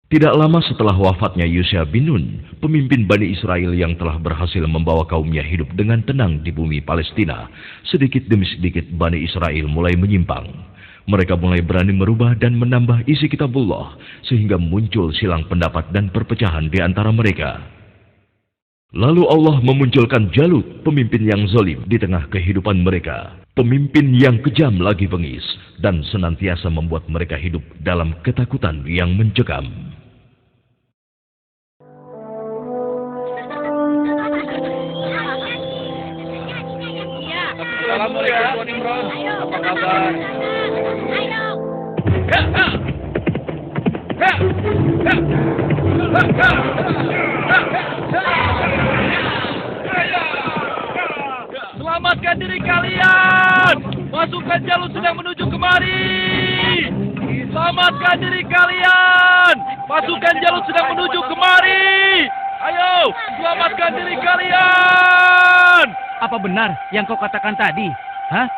Tidak lama setelah wafatnya Yusha bin Nun, pemimpin Bani Israel yang telah berhasil membawa kaumnya hidup dengan tenang di bumi Palestina, sedikit demi sedikit Bani Israel mulai menyimpang. Mereka mulai berani merubah dan menambah isi kitabullah, sehingga muncul silang pendapat dan perpecahan di antara mereka. Lalu Allah memunculkan Jalut, pemimpin yang zalim di tengah kehidupan mereka. Pemimpin yang kejam lagi bengis, dan senantiasa membuat mereka hidup dalam ketakutan yang mencekam. Assalamualaikum Tuan Imran. Apa kabar? Selamatkan diri kalian! Pasukan Jalut sedang menuju kemari! Selamatkan diri kalian! Pasukan Jalut sedang menuju kemari! Ayo, selamatkan diri kalian! Apa benar yang kau katakan tadi? Hah?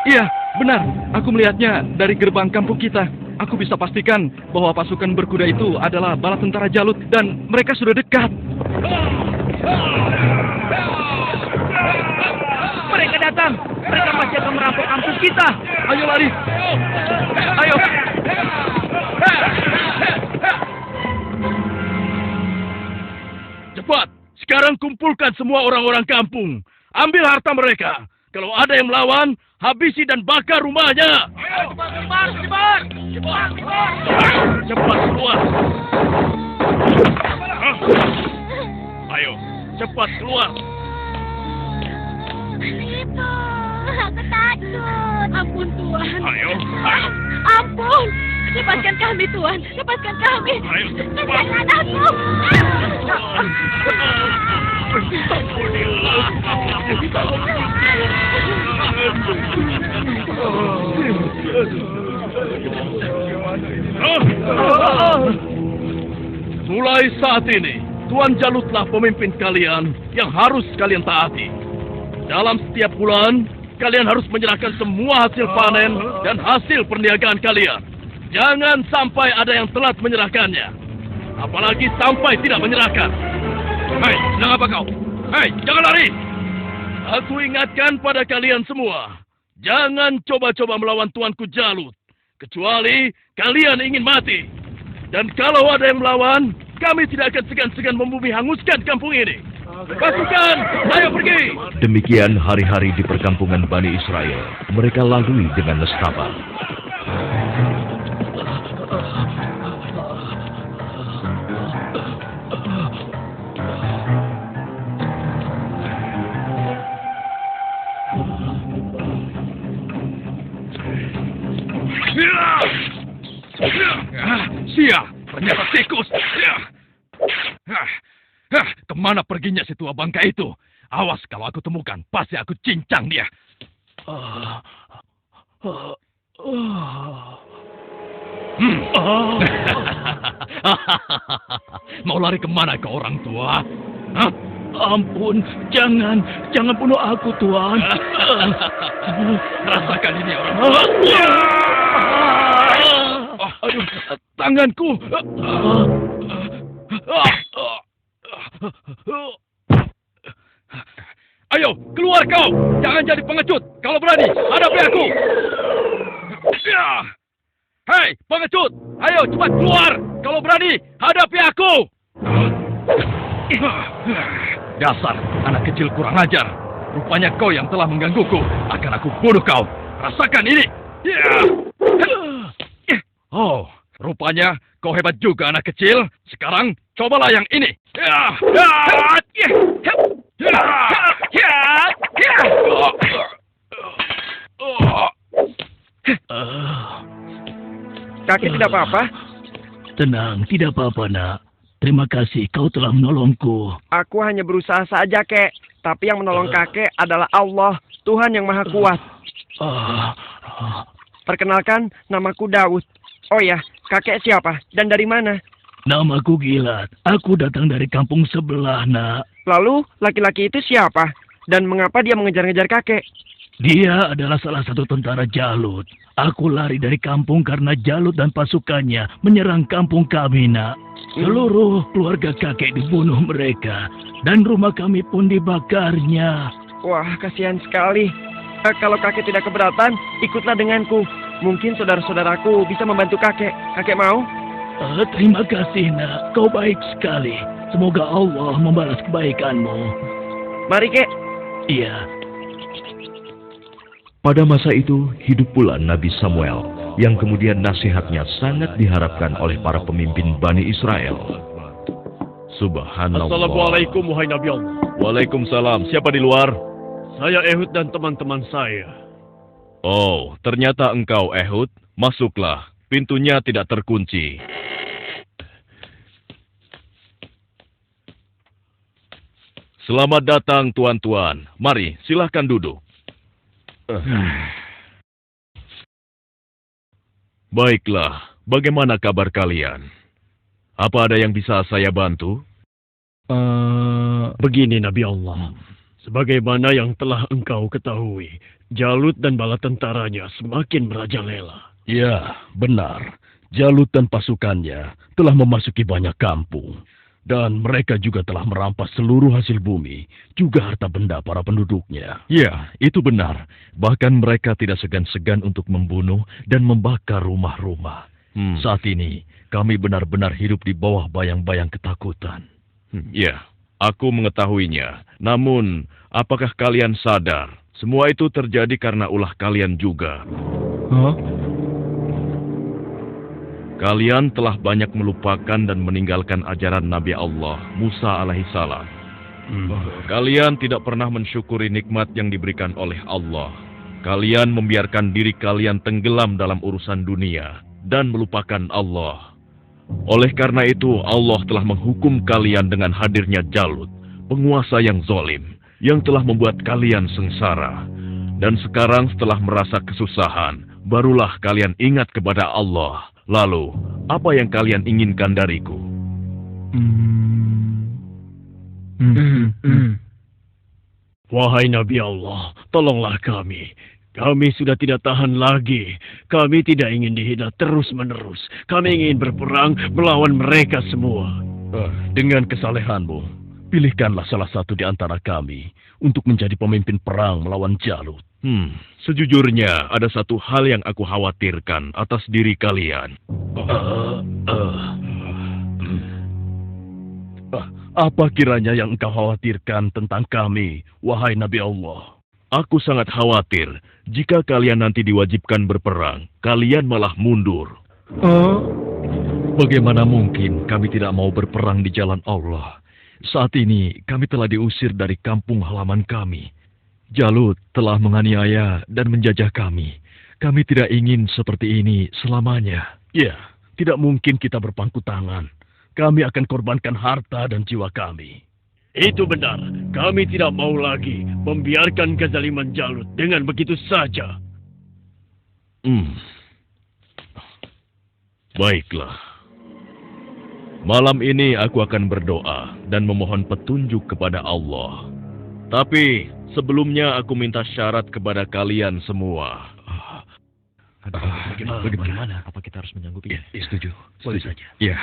Iya, benar. Aku melihatnya dari gerbang kampung kita. Aku bisa pastikan bahwa pasukan berkuda itu adalah bala tentara Jalut dan mereka sudah dekat. Mereka datang! Mereka pasti akan merampok kampung kita! Ayo lari! Ayo! Cepat! Sekarang kumpulkan semua orang-orang kampung. Ambil harta mereka. Kalau ada yang melawan, habisi dan bakar rumahnya. Ayo, cepat! Cepat keluar. Ayo, cepat keluar. Itu, aku takut. Ampun Tuhan. Ayo. Ampun. Lepaskan kami Tuhan. Lepaskan kami. Ayo, cepat. Lepaskan aku. Mulai saat ini, Tuan Jalutlah pemimpin kalian yang harus kalian taati. Dalam setiap bulan, kalian harus menyerahkan semua hasil panen dan hasil perniagaan kalian. Jangan sampai ada yang telat menyerahkannya. Apalagi sampai tidak menyerahkan. Hei, sedang apa kau? Hei, jangan lari! Aku ingatkan pada kalian semua. Jangan coba-coba melawan Tuanku Jalut. Kecuali kalian ingin mati. Dan kalau ada yang melawan, kami tidak akan segan-segan membumi hanguskan kampung ini. Pasukan, ayo pergi! Demikian hari-hari di perkampungan Bani Israel. Mereka lalui dengan nestapa. Sia, ternyata tikus. Kemana perginya si tua bangka itu? Awas kalau aku temukan, pasti aku cincang dia. Mau lari kemana ke orang tua? Hah? Ampun, jangan bunuh aku Tuhan. Rasakan ini orang tua. Aduh, tanganku. Ayo, keluar kau. Jangan jadi pengecut. Kalau berani, hadapi aku. Hei, pengecut. Ayo, cepat keluar. Kalau berani, hadapi aku. Dasar, anak kecil kurang ajar. Rupanya kau yang telah menggangguku. Akan aku bunuh kau. Rasakan ini. Oh, rupanya kau hebat juga anak kecil. Sekarang cobalah yang ini. Kakek tidak apa-apa? Tenang, tidak apa-apa nak. Terima kasih kau telah menolongku. Aku hanya berusaha saja, Kek. Tapi yang menolong kakek adalah Allah, Tuhan yang Maha Kuat. Perkenalkan, namaku Daud. Oh ya, kakek siapa dan dari mana? Namaku Gilat. Aku datang dari kampung sebelah, nak. Lalu, laki-laki itu siapa? Dan mengapa dia mengejar-ngejar kakek? Dia adalah salah satu tentara Jalut. Aku lari dari kampung karena Jalut dan pasukannya menyerang kampung kami, nak. Seluruh keluarga kakek dibunuh mereka, dan rumah kami pun dibakarnya. Wah, kasihan sekali. Kalau kakek tidak keberatan, ikutlah denganku. Mungkin saudara-saudaraku bisa membantu kakek. Kakek mau? Terima kasih, nak. Kau baik sekali. Semoga Allah membalas kebaikanmu. Mari, Kek. Iya. Pada masa itu, hidup pula Nabi Samuel, yang kemudian nasihatnya sangat diharapkan oleh para pemimpin Bani Israel. Subhanallah. Assalamualaikum wahai Nabi Allah. Waalaikumsalam. Siapa di luar? Saya Ehud dan teman-teman saya. Oh, ternyata engkau Ehud. Masuklah. Pintunya tidak terkunci. Selamat datang tuan-tuan. Mari, silahkan duduk. Baiklah, bagaimana kabar kalian? Apa ada yang bisa saya bantu? Begini Nabi Allah. Sebagaimana yang telah engkau ketahui, Jalut dan bala tentaranya semakin merajalela. Ya, benar. Jalut dan pasukannya telah memasuki banyak kampung. Dan mereka juga telah merampas seluruh hasil bumi, juga harta benda para penduduknya. Ya, itu benar. Bahkan mereka tidak segan-segan untuk membunuh dan membakar rumah-rumah. Saat ini, kami benar-benar hidup di bawah bayang-bayang ketakutan. Ya, aku mengetahuinya. Namun, apakah kalian sadar? Semua itu terjadi karena ulah kalian juga. Hah? Kalian telah banyak melupakan dan meninggalkan ajaran Nabi Allah, Musa alaihissalam. Kalian tidak pernah mensyukuri nikmat yang diberikan oleh Allah. Kalian membiarkan diri kalian tenggelam dalam urusan dunia dan melupakan Allah. Oleh karena itu, Allah telah menghukum kalian dengan hadirnya Jalut, penguasa yang zalim, yang telah membuat kalian sengsara. Dan sekarang setelah merasa kesusahan, barulah kalian ingat kepada Allah. Lalu, apa yang kalian inginkan dariku? Wahai Nabi Allah, tolonglah kami. Kami sudah tidak tahan lagi. Kami tidak ingin dihina terus-menerus. Kami ingin berperang melawan mereka semua. Dengan kesalehanmu, pilihkanlah salah satu di antara kami untuk menjadi pemimpin perang melawan Jalut. Sejujurnya, ada satu hal yang aku khawatirkan atas diri kalian. Apa kiranya yang engkau khawatirkan tentang kami, wahai Nabi Allah? Aku sangat khawatir jika kalian nanti diwajibkan berperang, kalian malah mundur. Bagaimana mungkin kami tidak mau berperang di jalan Allah? Saat ini kami telah diusir dari kampung halaman kami. Jalut telah menganiaya dan menjajah kami. Kami tidak ingin seperti ini selamanya. Ya, tidak mungkin kita berpangku tangan. Kami akan korbankan harta dan jiwa kami. Itu benar. Kami tidak mau lagi membiarkan kezaliman Jalut dengan begitu saja. Baiklah. Malam ini aku akan berdoa dan memohon petunjuk kepada Allah. Tapi sebelumnya aku minta syarat kepada kalian semua. Bagaimana? Apa kita harus menyanggupinya? Setuju. Boleh saja. Ya.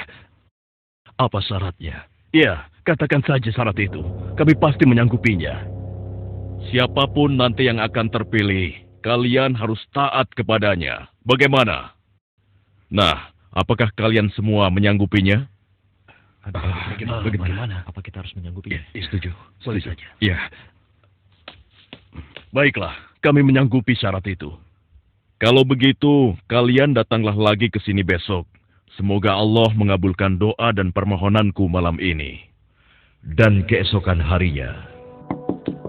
Apa syaratnya? Ya, katakan saja syarat itu. Kami pasti menyanggupinya. Siapapun nanti yang akan terpilih, kalian harus taat kepadanya. Bagaimana? Nah, apakah kalian semua menyanggupinya? Bagaimana? Apa kita harus menyanggupinya? Setuju. Boleh saja. Ya. Baiklah, kami menyanggupi syarat itu. Kalau begitu, kalian datanglah lagi ke sini besok. Semoga Allah mengabulkan doa dan permohonanku malam ini. Dan keesokan harinya,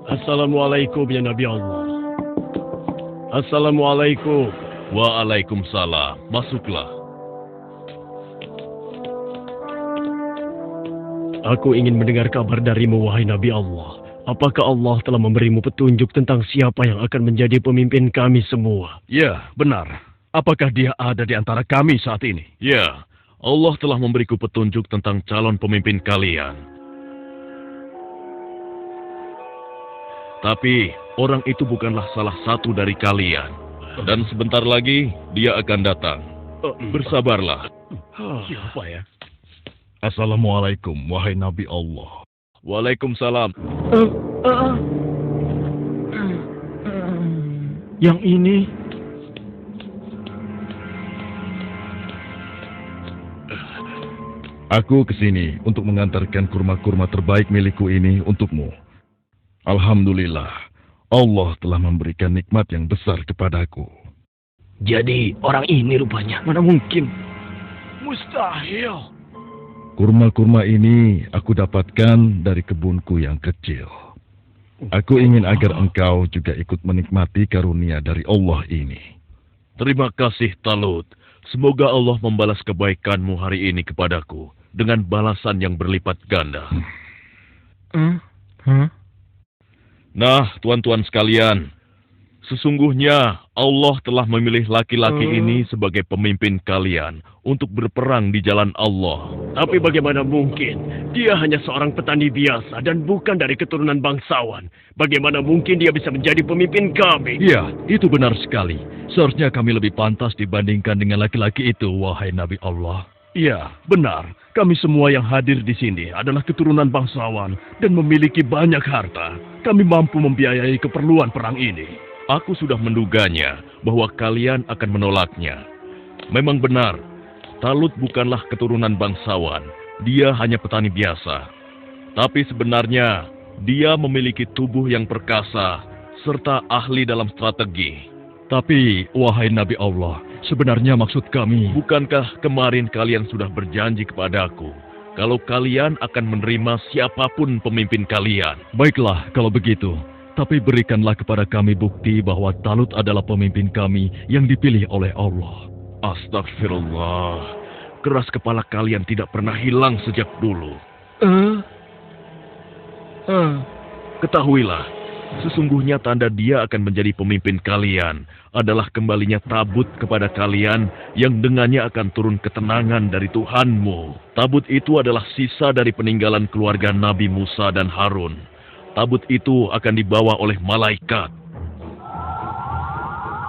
Assalamualaikum ya Nabi Allah. Assalamualaikum. Waalaikumsalam. Masuklah. Aku ingin mendengar kabar darimu, wahai Nabi Allah. Apakah Allah telah memberimu petunjuk tentang siapa yang akan menjadi pemimpin kami semua? Ya, benar. Apakah dia ada di antara kami saat ini? Ya, Allah telah memberiku petunjuk tentang calon pemimpin kalian. Tapi, orang itu bukanlah salah satu dari kalian. Dan sebentar lagi, dia akan datang. Bersabarlah. Siapa ya? Assalamualaikum, wahai Nabi Allah. Waalaikumsalam. Yang ini... Aku kesini untuk mengantarkan kurma-kurma terbaik milikku ini untukmu. Alhamdulillah, Allah telah memberikan nikmat yang besar kepadaku. Jadi orang ini rupanya. Mana mungkin? Mustahil. Kurma-kurma ini aku dapatkan dari kebunku yang kecil. Aku ingin agar engkau juga ikut menikmati karunia dari Allah ini. Terima kasih, Talut. Semoga Allah membalas kebaikanmu hari ini kepadaku dengan balasan yang berlipat ganda. Nah, tuan-tuan sekalian, sesungguhnya Allah telah memilih laki-laki ini sebagai pemimpin kalian untuk berperang di jalan Allah. Tapi bagaimana mungkin? Dia hanya seorang petani biasa dan bukan dari keturunan bangsawan. Bagaimana mungkin dia bisa menjadi pemimpin kami? Ya, itu benar sekali. Seharusnya kami lebih pantas dibandingkan dengan laki-laki itu, wahai Nabi Allah. Ya, benar. Kami semua yang hadir di sini adalah keturunan bangsawan dan memiliki banyak harta. Kami mampu membiayai keperluan perang ini. Aku sudah menduganya bahwa kalian akan menolaknya. Memang benar, Talut bukanlah keturunan bangsawan. Dia hanya petani biasa. Tapi sebenarnya, dia memiliki tubuh yang perkasa serta ahli dalam strategi. Tapi, wahai Nabi Allah, sebenarnya maksud kami... Bukankah kemarin kalian sudah berjanji kepadaku kalau kalian akan menerima siapapun pemimpin kalian? Baiklah, kalau begitu. Tapi berikanlah kepada kami bukti bahwa Talut adalah pemimpin kami yang dipilih oleh Allah. Astagfirullah. Keras kepala kalian tidak pernah hilang sejak dulu. Ketahuilah, sesungguhnya tanda dia akan menjadi pemimpin kalian adalah kembalinya tabut kepada kalian yang dengannya akan turun ketenangan dari Tuhanmu. Tabut itu adalah sisa dari peninggalan keluarga Nabi Musa dan Harun. Tabut itu akan dibawa oleh malaikat.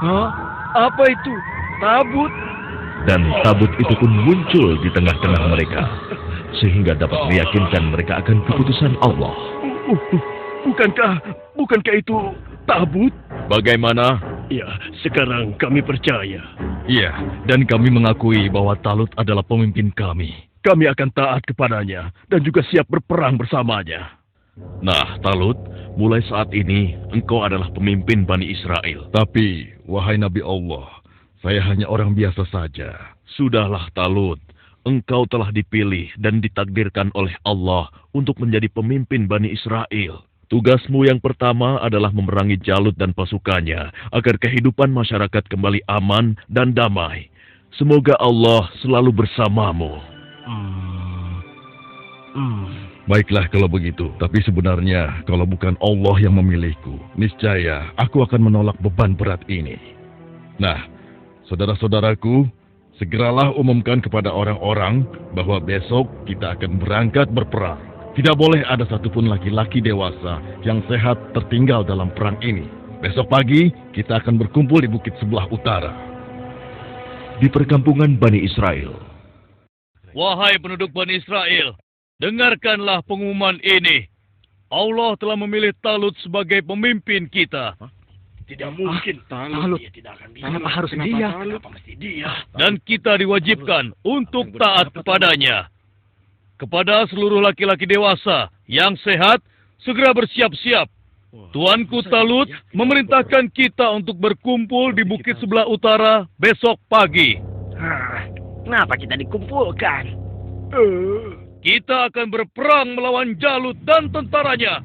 Hah? Apa itu? Tabut? Dan tabut itu pun muncul di tengah-tengah mereka, sehingga dapat meyakinkan mereka akan keputusan Allah. Bukankah itu tabut? Bagaimana? Ya, sekarang kami percaya. Iya, dan kami mengakui bahwa Talut adalah pemimpin kami. Kami akan taat kepadanya dan juga siap berperang bersamanya. Nah, Talut, mulai saat ini engkau adalah pemimpin Bani Israel. Tapi, wahai Nabi Allah, saya hanya orang biasa saja. Sudahlah, Talut. Engkau telah dipilih dan ditakdirkan oleh Allah untuk menjadi pemimpin Bani Israel. Tugasmu yang pertama adalah memerangi Jalut dan pasukannya agar kehidupan masyarakat kembali aman dan damai. Semoga Allah selalu bersamamu. Baiklah kalau begitu. Tapi sebenarnya kalau bukan Allah yang memilihku, niscaya aku akan menolak beban berat ini. Nah, saudara-saudaraku, segeralah umumkan kepada orang-orang bahwa besok kita akan berangkat berperang. Tidak boleh ada satupun laki-laki dewasa yang sehat tertinggal dalam perang ini. Besok pagi kita akan berkumpul di bukit sebelah utara. Di perkampungan Bani Israel. Wahai penduduk Bani Israel, dengarkanlah pengumuman ini. Allah telah memilih Talut sebagai pemimpin kita. Tidak mungkin. Talut. Dia tidak akan bisa. Kenapa harus dia? Kenapa mesti dia? Dan kita diwajibkan untuk taat kepadanya. Kepada seluruh laki-laki dewasa yang sehat, segera bersiap-siap. Tuanku Talut memerintahkan kita untuk berkumpul di bukit sebelah utara besok pagi. Kenapa kita dikumpulkan? Kita akan berperang melawan Jalut dan tentaranya.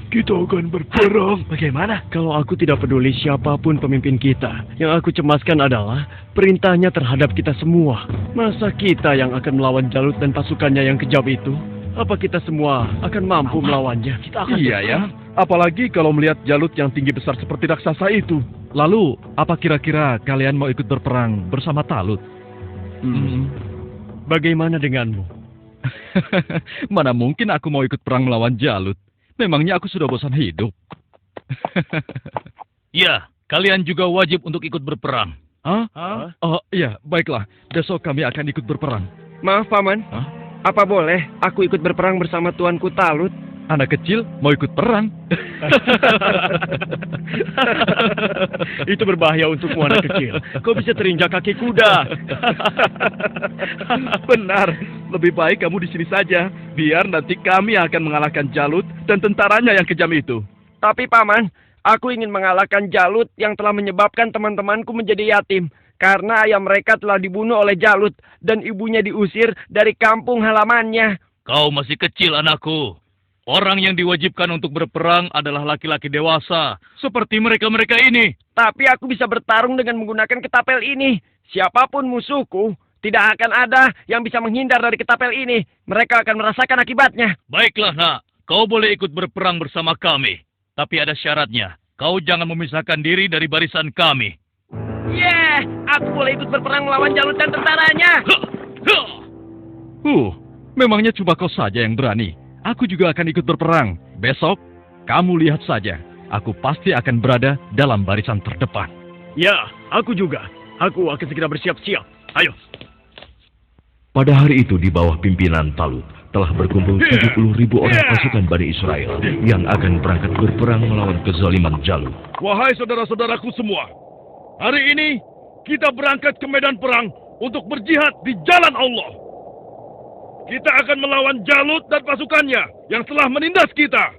Kita akan berperang. Bagaimana? Kalau aku tidak peduli siapapun pemimpin kita, yang aku cemaskan adalah perintahnya terhadap kita semua. Masa kita yang akan melawan Jalut dan pasukannya yang kejam itu? Apa kita semua akan mampu melawannya? Kita akan Iya ya, apalagi kalau melihat Jalut yang tinggi besar seperti raksasa itu. Lalu, apa kira-kira kalian mau ikut berperang bersama Talut? Bagaimana denganmu? Mana mungkin aku mau ikut perang melawan Jalut? Memangnya aku sudah bosan hidup? Ya, kalian juga wajib untuk ikut berperang. Oh, iya, baiklah. Besok kami akan ikut berperang. Maaf, Paman. Hah? Apa boleh aku ikut berperang bersama Tuanku Talut? Anak kecil mau ikut perang? Itu berbahaya untukmu, anak kecil. Kau bisa terinjak kaki kuda. Benar, lebih baik kamu di sini saja. Biar nanti kami akan mengalahkan Jalut dan tentaranya yang kejam itu. Tapi, Paman, aku ingin mengalahkan Jalut yang telah menyebabkan teman-temanku menjadi yatim. Karena ayah mereka telah dibunuh oleh Jalut dan ibunya diusir dari kampung halamannya. Kau masih kecil, anakku. Orang yang diwajibkan untuk berperang adalah laki-laki dewasa, seperti mereka-mereka ini. Tapi aku bisa bertarung dengan menggunakan ketapel ini. Siapapun musuhku, tidak akan ada yang bisa menghindar dari ketapel ini. Mereka akan merasakan akibatnya. Baiklah, nak. Kau boleh ikut berperang bersama kami. Tapi ada syaratnya. Kau jangan memisahkan diri dari barisan kami. Aku boleh ikut berperang melawan Jalut dan tentaranya. Memangnya cuma kau saja yang berani. Aku juga akan ikut berperang. Besok, kamu lihat saja. Aku pasti akan berada dalam barisan terdepan. Ya, aku juga. Aku akan segera bersiap-siap. Ayo. Pada hari itu di bawah pimpinan Talut telah berkumpul 70.000 orang pasukan Bani Israel yang akan berangkat berperang melawan kezaliman Jalut. Wahai saudara-saudaraku semua, hari ini kita berangkat ke medan perang untuk berjihad di jalan Allah. Kita akan melawan Jalut dan pasukannya yang telah menindas kita.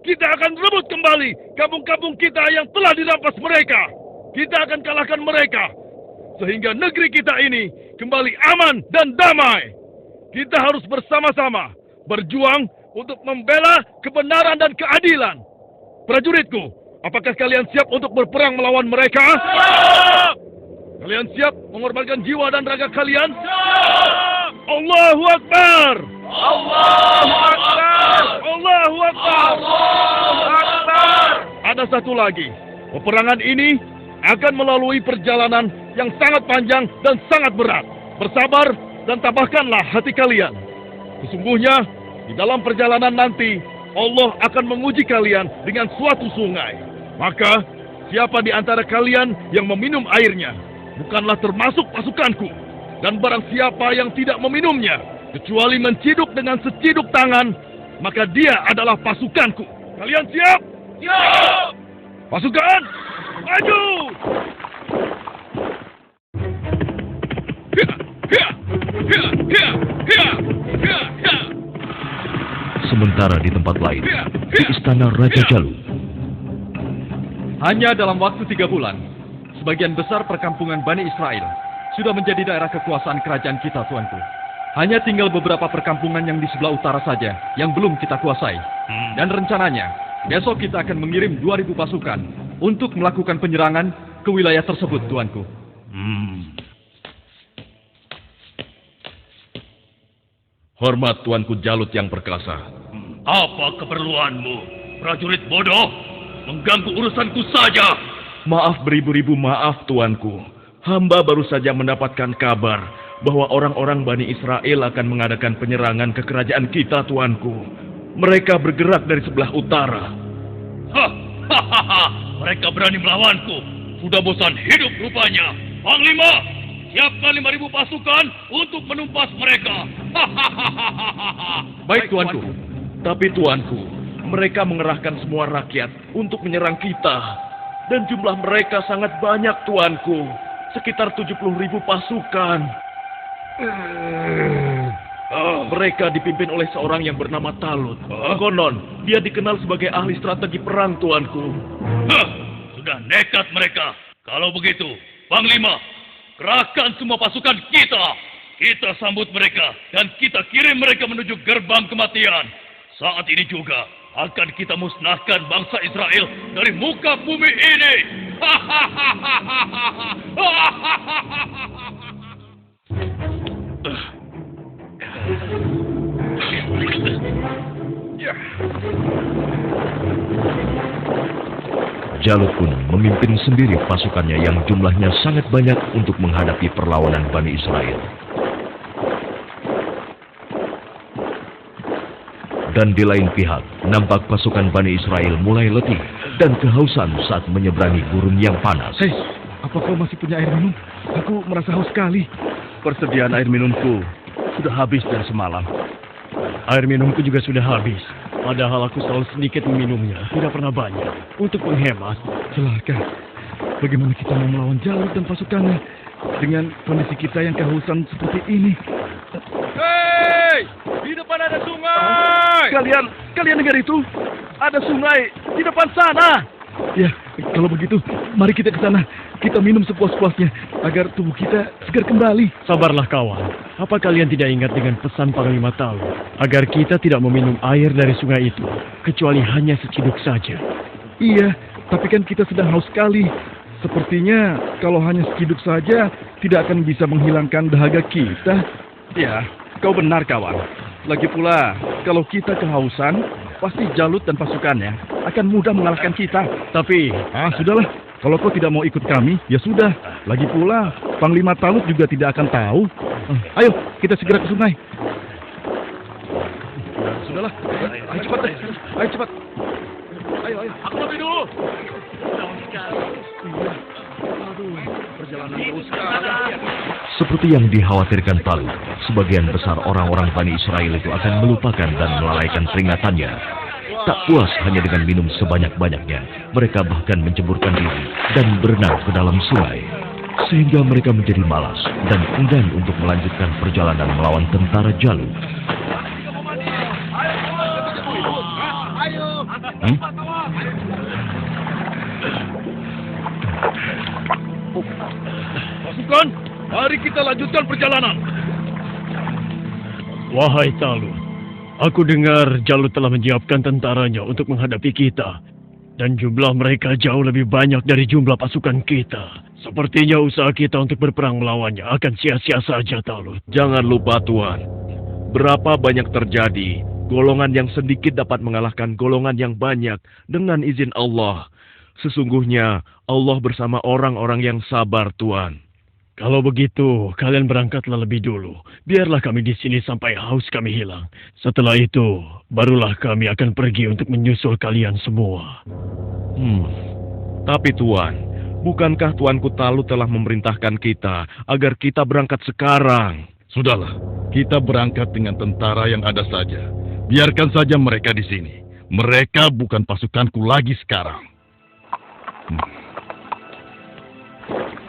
Kita akan rebut kembali kampung-kampung kita yang telah dirampas mereka. Kita akan kalahkan mereka. Sehingga negeri kita ini kembali aman dan damai. Kita harus bersama-sama berjuang untuk membela kebenaran dan keadilan. Prajuritku, apakah kalian siap untuk berperang melawan mereka? Siap! Kalian siap mengorbankan jiwa dan raga kalian? Siap! Allahu Akbar! Allahu Akbar! Allahu Akbar! Allahu Akbar! Ada satu lagi. Peperangan ini akan melalui perjalanan yang sangat panjang dan sangat berat. Bersabar dan tabahkanlah hati kalian. Sesungguhnya, di dalam perjalanan nanti, Allah akan menguji kalian dengan suatu sungai. Maka, siapa di antara kalian yang meminum airnya, bukanlah termasuk pasukanku. Dan barang siapa yang tidak meminumnya, kecuali menciduk dengan seciduk tangan, maka dia adalah pasukanku. Kalian siap? Siap! Pasukan, maju! Sementara di tempat lain, di istana Raja Jalut, Hanya dalam waktu 3 bulan, sebagian besar perkampungan Bani Israel sudah menjadi daerah kekuasaan kerajaan kita, Tuanku. Hanya tinggal beberapa perkampungan yang di sebelah utara saja yang belum kita kuasai. Dan rencananya, besok kita akan mengirim 2.000 pasukan untuk melakukan penyerangan ke wilayah tersebut, Tuanku. Hormat Tuanku Jalut yang perkasa. Apa keperluanmu, prajurit bodoh? Mengganggu urusanku saja. Maaf beribu-ribu maaf, Tuanku. Hamba baru saja mendapatkan kabar bahwa orang-orang Bani Israel akan mengadakan penyerangan ke kerajaan kita, Tuanku. Mereka bergerak dari sebelah utara. Mereka berani melawanku. Sudah bosan hidup rupanya. Panglima, siapkan 5.000 pasukan untuk menumpas mereka. Baik, Tuanku. Tapi, Tuanku, mereka mengerahkan semua rakyat untuk menyerang kita. Dan jumlah mereka sangat banyak, Tuanku. Sekitar 70.000 pasukan. Mereka dipimpin oleh seorang yang bernama Talut. Konon, dia dikenal sebagai ahli strategi perang, Tuanku. Sudah nekat mereka. Kalau begitu, Panglima, kerahkan semua pasukan kita. Kita sambut mereka dan kita kirim mereka menuju gerbang kematian. Saat ini juga akan kita musnahkan bangsa Israel dari muka bumi ini. Jalut pun memimpin sendiri pasukannya yang jumlahnya sangat banyak untuk menghadapi perlawanan Bani Israel. Dan di lain pihak, nampak pasukan Bani Israel mulai letih dan kehausan saat menyeberangi gurun yang panas. Hei, apa kau masih punya air minum? Aku merasa haus sekali. Persediaan air minumku sudah habis dari semalam. Air minumku juga sudah habis. Padahal aku selalu sedikit meminumnya, tidak pernah banyak. Untuk menghemat. Celaka. Bagaimana kita mau melawan Jalut dan pasukannya dengan kondisi kita yang kehausan seperti ini? Hei! Di depan ada sungai! Kalian dengar itu? Ada sungai di depan sana! Ya, kalau begitu, mari kita ke sana. Kita minum sepuas-puasnya agar tubuh kita segar kembali. Sabarlah kawan. Apa kalian tidak ingat dengan pesan Panglima Talu? Agar kita tidak meminum air dari sungai itu, kecuali hanya seciduk saja. Iya, tapi kan kita sedang haus sekali. Sepertinya kalau hanya seciduk saja tidak akan bisa menghilangkan dahaga kita. Ya, kau benar kawan. Lagi pula, kalau kita kehausan, pasti Jalut dan pasukannya akan mudah mengalahkan kita. Tapi, Sudahlah. Kalau kau tidak mau ikut kami, ya sudah. Lagi pula, Panglima Talut juga tidak akan tahu. Ayo, kita segera ke sungai. Sudahlah, ayo cepat deh. Ayo cepat. Ayo. Aku lebih dulu! Seperti yang dikhawatirkan Talut, sebagian besar orang-orang Bani Israel itu akan melupakan dan melalaikan peringatannya. Tak puas hanya dengan minum sebanyak-banyaknya, mereka bahkan menceburkan diri dan berenang ke dalam sungai. Sehingga mereka menjadi malas dan enggan untuk melanjutkan perjalanan melawan tentara Jalut. Pasukan, mari kita lanjutkan perjalanan. wahai Talut, aku dengar Jalut telah menyiapkan tentaranya untuk menghadapi kita. Dan jumlah mereka jauh lebih banyak dari jumlah pasukan kita. Sepertinya usaha kita untuk berperang melawannya akan sia-sia saja, Talut. Jangan lupa Tuan, berapa banyak terjadi, golongan yang sedikit dapat mengalahkan golongan yang banyak dengan izin Allah. Sesungguhnya Allah bersama orang-orang yang sabar, Tuan. Kalau begitu, kalian berangkatlah lebih dulu. Biarlah kami di sini sampai haus kami hilang. Setelah itu, barulah kami akan pergi untuk menyusul kalian semua. Tapi Tuan, bukankah Tuanku Talut telah memerintahkan kita agar kita berangkat sekarang? Sudahlah, kita berangkat dengan tentara yang ada saja. Biarkan saja mereka di sini. Mereka bukan pasukanku lagi sekarang.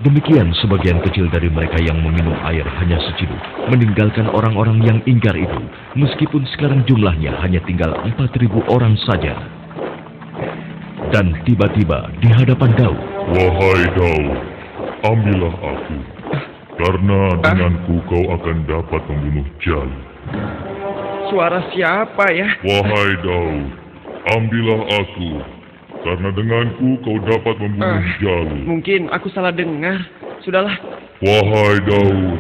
Demikian sebagian kecil dari mereka yang meminum air hanya seciduk, meninggalkan orang-orang yang ingkar itu, meskipun sekarang jumlahnya hanya tinggal 4.000 orang saja. Dan tiba-tiba di hadapan Daud, Wahai Daud, ambillah aku, karena denganku kau akan dapat membunuh Jalut. Suara siapa ya? Wahai Daud, ambillah aku, karena denganku kau dapat membunuh Jalut. Mungkin aku salah dengar. Sudahlah. Wahai Daud,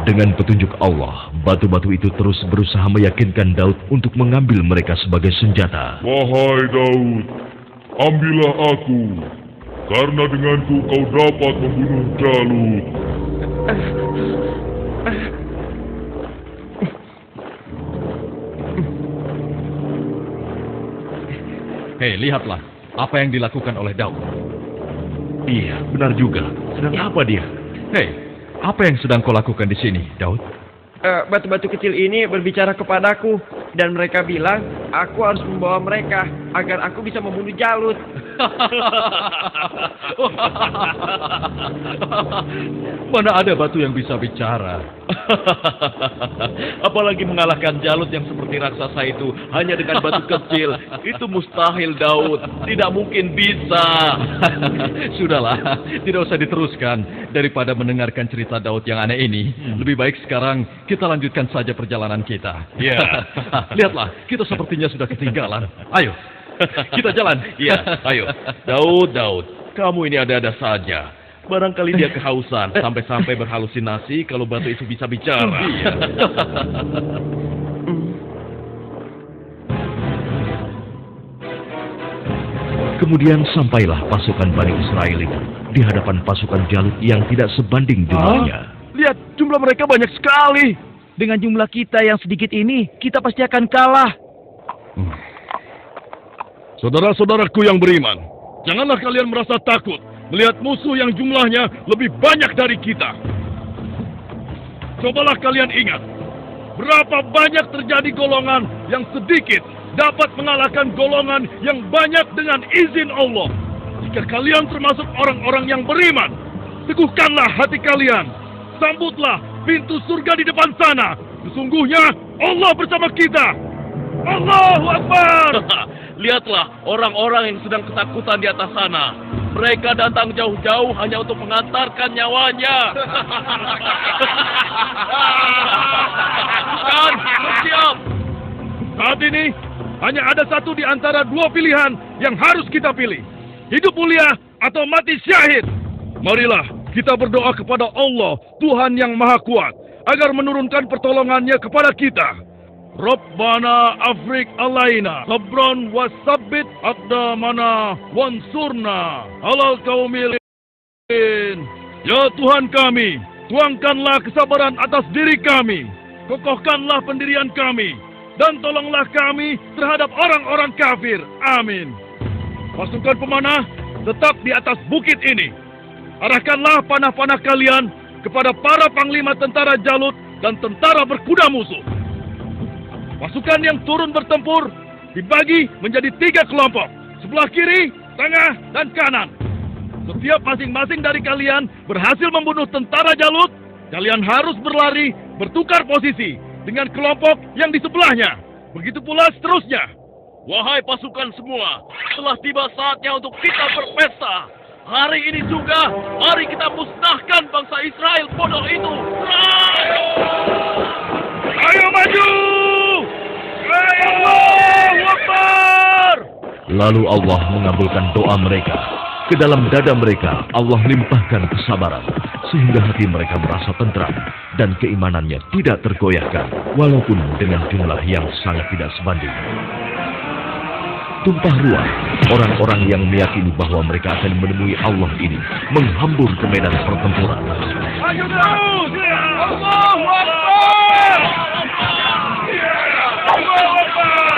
dengan petunjuk Allah, batu-batu itu terus berusaha meyakinkan Daud untuk mengambil mereka sebagai senjata. wahai Daud, ambillah aku, karena denganku kau dapat membunuh Jalut. Hei, lihatlah apa yang dilakukan oleh Daud. Iya, benar juga. Sedang apa dia? Hei, apa yang sedang kau lakukan di sini, Daud? Batu-batu kecil ini berbicara kepadaku. Dan mereka bilang, aku harus membawa mereka agar aku bisa membunuh Jalut. Mana ada batu yang bisa bicara? Apalagi mengalahkan Jalut yang seperti raksasa itu hanya dengan batu kecil. Itu mustahil, Daud. Tidak mungkin bisa. Sudahlah, tidak usah diteruskan. Daripada mendengarkan cerita Daud yang aneh ini, lebih baik sekarang kita lanjutkan saja perjalanan kita. Ya. Lihatlah, kita sepertinya sudah ketinggalan. Ayo, kita jalan. Iya, ayo. Daud, kamu ini ada-ada saja. Barangkali dia kehausan, sampai-sampai berhalusinasi kalau batu itu bisa bicara. Iya. Kemudian sampailah pasukan Bani Israel itu di hadapan pasukan Jalut yang tidak sebanding jumlahnya. Lihat, jumlah mereka banyak sekali. Dengan jumlah kita yang sedikit ini, kita pasti akan kalah. Saudara-saudaraku yang beriman, janganlah kalian merasa takut melihat musuh yang jumlahnya lebih banyak dari kita. Cobalah kalian ingat, berapa banyak terjadi golongan yang sedikit dapat mengalahkan golongan yang banyak dengan izin Allah. Jika kalian termasuk orang-orang yang beriman, teguhkanlah hati kalian. Sambutlah pintu surga di depan sana. Sesungguhnya Allah bersama kita. Allahu Akbar. Lihatlah orang-orang yang sedang ketakutan di atas sana. Mereka datang jauh-jauh hanya untuk mengantarkan nyawanya. Bukan, siap. Saat ini hanya ada satu di antara dua pilihan yang harus kita pilih. Hidup mulia atau mati syahid. Marilah kita berdoa kepada Allah, Tuhan yang Maha Kuat, agar menurunkan pertolongannya kepada kita. Rabbana afrik alaina sabran wasabbit aqdamana wansurna alal qaumil. Ya Tuhan kami, tuangkanlah kesabaran atas diri kami, kokohkanlah pendirian kami, dan tolonglah kami terhadap orang-orang kafir. Amin. Pasukan pemanah tetap di atas bukit ini. Arahkanlah panah-panah kalian kepada para panglima tentara Jalut dan tentara berkuda musuh. Pasukan yang turun bertempur dibagi menjadi 3 kelompok. Sebelah kiri, tengah, dan kanan. Setiap masing-masing dari kalian berhasil membunuh tentara Jalut, kalian harus berlari bertukar posisi dengan kelompok yang di sebelahnya. Begitu pula seterusnya. Wahai pasukan semua, telah tiba saatnya untuk kita berpesta. Hari ini juga, mari kita musnahkan bangsa Israel bodoh itu. Ayo maju! Allahu Akbar! Lalu Allah mengabulkan doa mereka. Ke dalam dada mereka Allah limpahkan kesabaran, sehingga hati mereka merasa tentram dan keimanannya tidak tergoyahkan, walaupun dengan jumlah yang sangat tidak sebanding. Tumpah ruah, orang-orang yang meyakini bahwa mereka akan menemui Allah ini menghambur ke medan pertempuran. Ayo terus! Allahu Akbar! Allahu Akbar!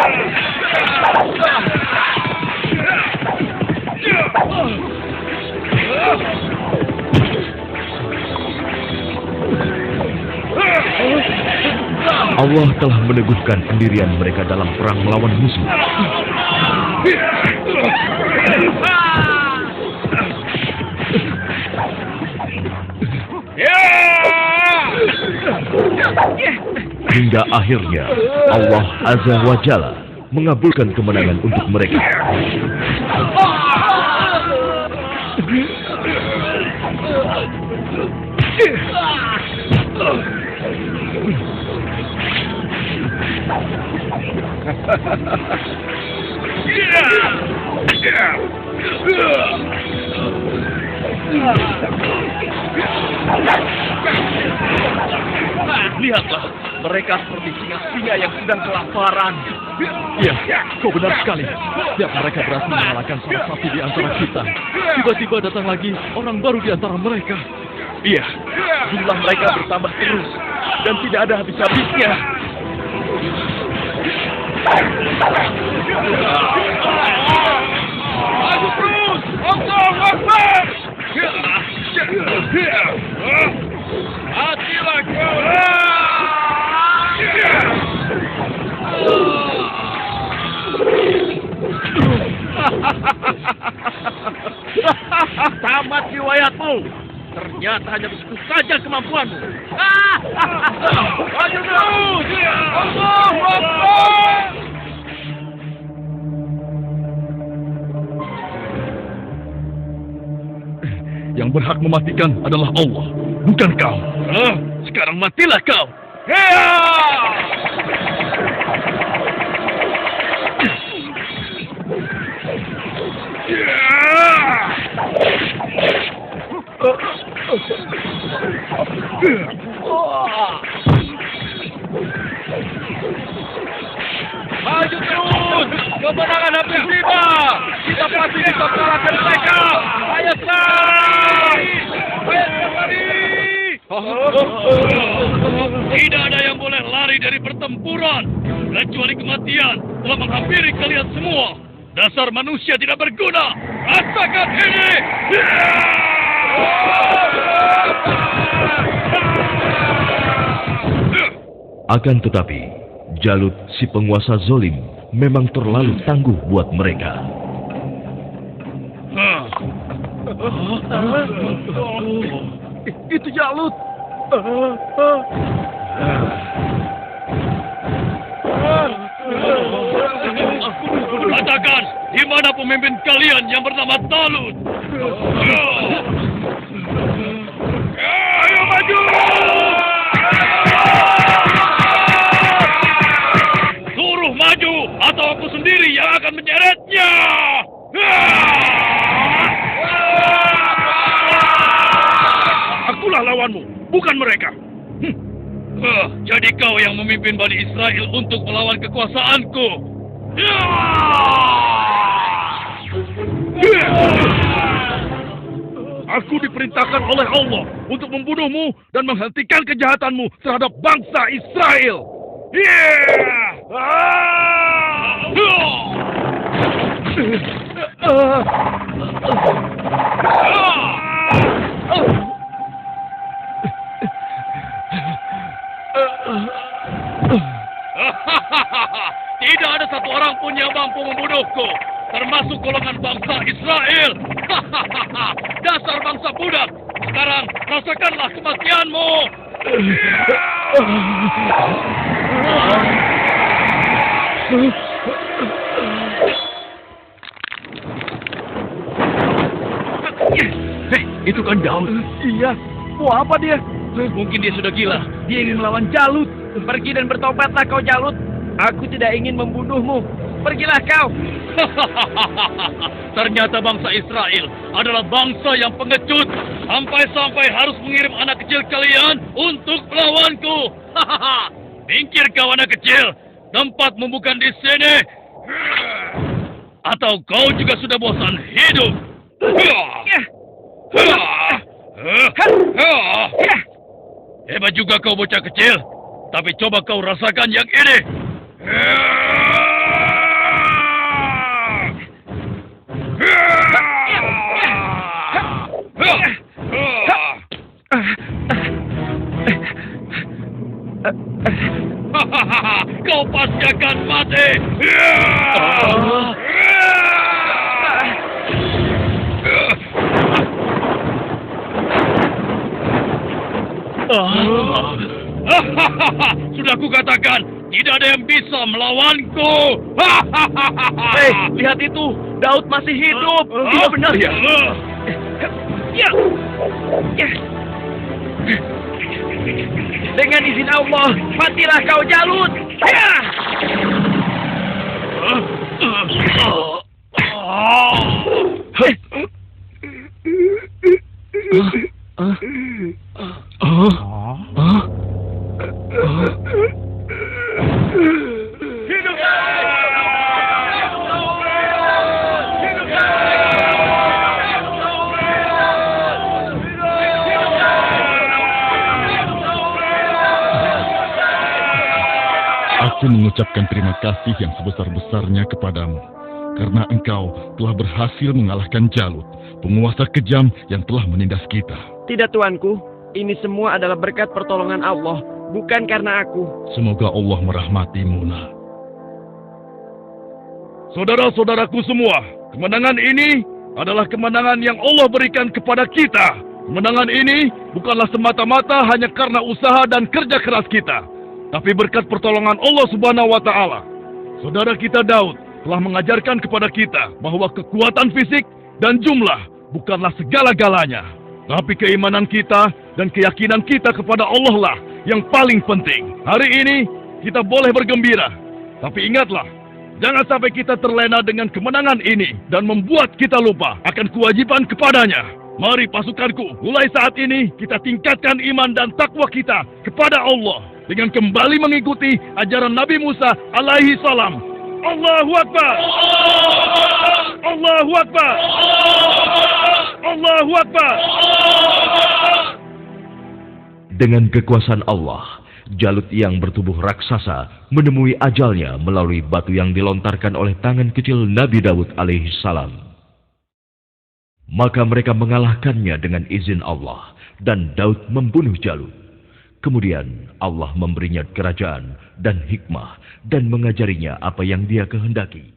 Allah telah meneguhkan pendirian mereka dalam perang melawan musuh. Hingga akhirnya Allah Azza wa Jalla mengabulkan kemenangan untuk mereka. Lihatlah, mereka seperti singa-singa yang sedang kelaparan. Iya, kau benar sekali. Setiap mereka berhasil mengalahkan salah satu di antara kita, tiba-tiba datang lagi orang baru di antara mereka. Iya, jumlah mereka bertambah terus dan tidak ada habis-habisnya. Maju terus! Allahu Akbar! Matilah kau! Tamat riwayatmu. Ternyata hanya begitu saja kemampuanmu. Maju terus! Allahu Akbar! Yang berhak mematikan adalah Allah, bukan kau. Sekarang matilah kau. Maju terus! Kemenangan hampir tiba! Kita pasti bisa mengalahkan mereka! Ayo serang! Ayo lari! Tidak ada yang boleh lari dari pertempuran, kecuali kematian telah menghampiri kalian semua. Dasar manusia tidak berguna! Rasakan ini! Akan tetapi, Jalut si penguasa zolim memang terlalu tangguh buat mereka. Itu Jalut. Katakan, di mana pemimpin kalian yang bernama Talut? Ayo maju! Suruh maju, atau aku sendiri yang akan menyeretnya! Akulah lawanmu, bukan mereka. Jadi kau yang memimpin Bani Israel untuk melawan kekuasaanku. Aku diperintahkan oleh Allah untuk membunuhmu dan menghentikan kejahatanmu terhadap bangsa Israel. Tidak ada satu orang pun yang mampu membunuhku, termasuk golongan bangsa Israel. Dasar bangsa budak. Sekarang rasakanlah kematianmu. Hei, itu kan Daud. Iya. Mau apa dia? Mungkin dia sudah gila. Dia ingin melawan Jalut. Pergi dan bertobatlah kau Jalut. Aku tidak ingin membunuhmu. Pergilah kau. Ternyata bangsa Israel adalah bangsa yang pengecut. Sampai-sampai harus mengirim anak kecil kalian untuk melawanku. Minggir kau anak kecil. Tempatmu bukan di sini. Atau kau juga sudah bosan hidup? Hebat juga kau bocah kecil. Tapi coba kau rasakan yang ini. Kau pasti akan mati. Sudah kukatakan, tidak ada yang bisa melawanku. Hei, lihat itu. Daud masih hidup. Tidak benar ya? Ya. Dengan izin Allah, matilah kau Jalut. Ya. Aku mengucapkan terima kasih yang sebesar-besarnya kepadamu, karena engkau telah berhasil mengalahkan Jalut, penguasa kejam yang telah menindas kita. Tidak tuanku, ini semua adalah berkat pertolongan Allah, bukan karena aku. Semoga Allah merahmatimu, nak. Saudara-saudaraku semua, kemenangan ini adalah kemenangan yang Allah berikan kepada kita. Kemenangan ini bukanlah semata-mata hanya karena usaha dan kerja keras kita, tapi berkat pertolongan Allah Subhanahu wa Ta'ala. Saudara kita Daud telah mengajarkan kepada kita bahwa kekuatan fisik dan jumlah bukanlah segala-galanya, tapi keimanan kita dan keyakinan kita kepada Allah lah yang paling penting. Hari ini kita boleh bergembira, tapi ingatlah, jangan sampai kita terlena dengan kemenangan ini dan membuat kita lupa akan kewajiban kepadanya. Mari pasukanku, mulai saat ini kita tingkatkan iman dan takwa kita kepada Allah dengan kembali mengikuti ajaran Nabi Musa alaihi salam. Allahu Akbar! Allahu Akbar! Allahu Akbar! Dengan kekuasaan Allah, Jalut yang bertubuh raksasa menemui ajalnya melalui batu yang dilontarkan oleh tangan kecil Nabi Daud alaihi salam. Maka mereka mengalahkannya dengan izin Allah, dan Daud membunuh Jalut. Kemudian Allah memberinya kerajaan dan hikmah dan mengajarinya apa yang Dia kehendaki.